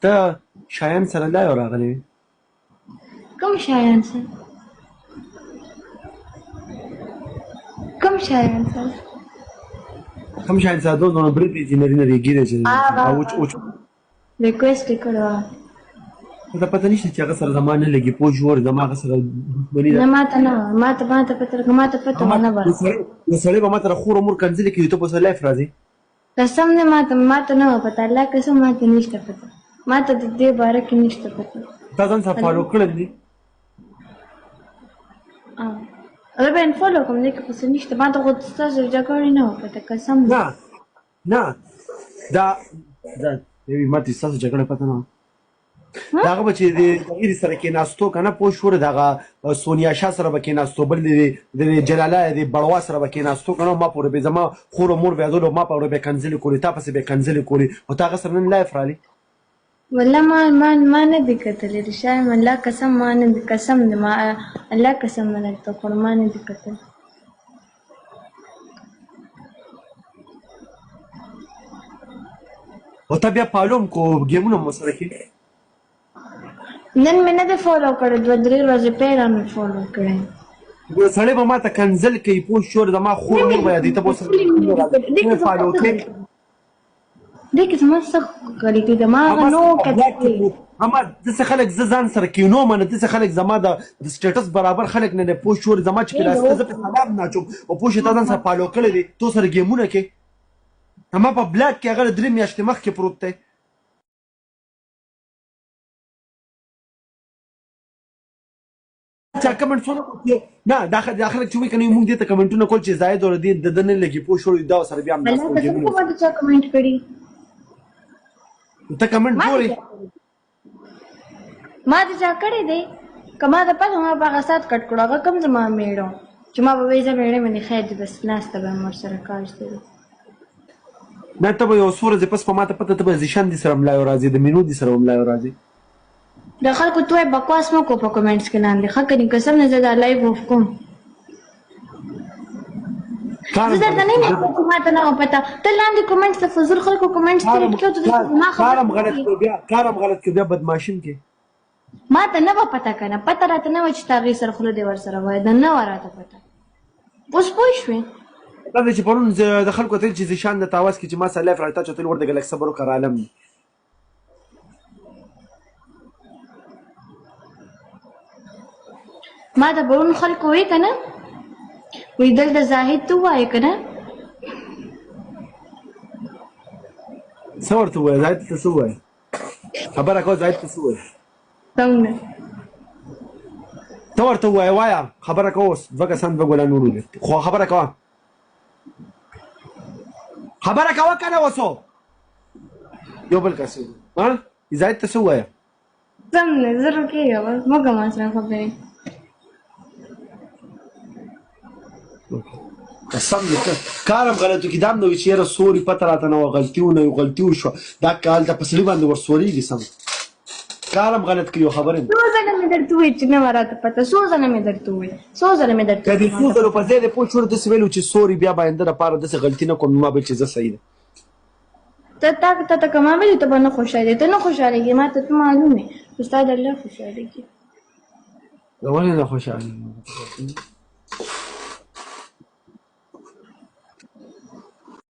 ته شایان سره لایو راغلی کوم شایان سره کوم شایان سره کوم شایان سره دوه برید انجینری نه ریګیره چې ریکویسټ کړو ته پته نشته چې هغه سره زما نه لګي پوه شو زما هغه سره بني نه ماته پته ونه وره نو سړی به ماته خور مور کنځلې کوي ته په سره لایف راځي قسم نه ماته نه پته الله قسم ماته نشته پته ماته د دې باره کې نشته پته تا ځان سره فالو کړل دي زه به انفولو کوم دې کې پس نشته ماته خو ستاسو جګړې نه پته قسم نه دا یوې ماته ستاسو جګړه پته نه دغه به چې د هغې سره کېناستو که نه پوه شوې دغه سونیا شاه سره به کېناستو بل د جلاله د بړوا سره به کېناستو که نه ما پورې به زما خور و مور بیا زولو ما پورې به کنځلې کولې تا پسې به کنځلې کولې خو تا هغه سره نن لایف رالي والله ما نه دي کتلې رشایم الله قسم ما نه دي قسم دې ما الله قسم نه درته خور ما نه دي کتلې او ته بیا پالوم کو ګیمونه مو سره کې نن مې نه دی فالو کړی 2-3 ورځې پیره مې فالو کړی سړی به ماته کنځل کوي پوه شو زما خور مور به یادوي ته به فالو کوې دې کې زما څه غلطي ده ما هغه نو کتلې اما داسې خلک زه ځان سره کوي نو منه داسې خلک زما د سټیټس برابر خلک نه پوه شو زما چې پلاس زه په سلام ناچوم او پوه شو تا ځان سره فالو کړی دی تو سره ګیمونه کوي اما په بلاک کې هغه 3 میاشتې مخکې پروت دی چا کمنټونه نه دا خلک چې وایي که نه موږ دې ته کمنټونه کول چې زاید اور دې د نه لګي پوه شو دا سره بیا هم الله قسم کومه چا کمنټ کړي ته کمنټ ګوري ما دې چا کړی دی کما د پته ما په غسات کټ کړو هغه کم زما میړو چې ما به ویزه میړې مې خیر دې بس ناسته به مر سره کار شته نه ته به یو څو ورځې پس په ما ته پته ته به زیشان دي سره ملایو راځي د مینو دي سره ملایو راځي د خلکو توی بکواس مو کو په کمنټس کې لاندې ښه کني قسم نه زه دا لایو آف کوم زه درته نه یم ماته نه پته ته لاندې کمنټس ته فضول خلکو کمنټس کې کړو ته ما کارم غلط کې بیا بدمعشین کې ماته نه به پته کنه پته راته نه و چې تا غي سره خوله دې ور سره وای د نه وراته پته اوس پوه شوې دا چې پرون د خلکو ته چې زیشان د تاواز کې چې ما سره لایف راځي چې تل ورته ګلک صبر وکړ عالم ما د برون خلکو وی کنه وی دلته زاهد تو وای کنه څه ورته وای زاهد ته څه وای خبره کو زاهد ته څه وای څنګه ته ورته وای وایا خبره کو اوس دوه کسان به ګولان ورول خو خبره کو کنه وسو یو بل کس ها زاهد ته څه وای څنګه زرو کې یو مګه ما سره خبرې قسم دې کارم غلطو کې دام نو چې یاره سوري پته راته نه غلطي وشوه دا کال ته په سړي باندې ورسورېږي سم کارم غلط کړي خبرې څو ځله مې درته وویل چې نه راته پته څو ځله مې درته وویل که دې څو ځلو په ځای دې پوه شوړ داسې ویلو چې سوري بیا به آینده دپاره داسې غلطي نه کوم ما به چې زه صحیح ده ته که ما ویلې ته به نه خوشحالې ته نه خوشحالېږې ما ته ته معلوم یې خو ستا د الله خوشحالېږي ولې نه خوشحالېږي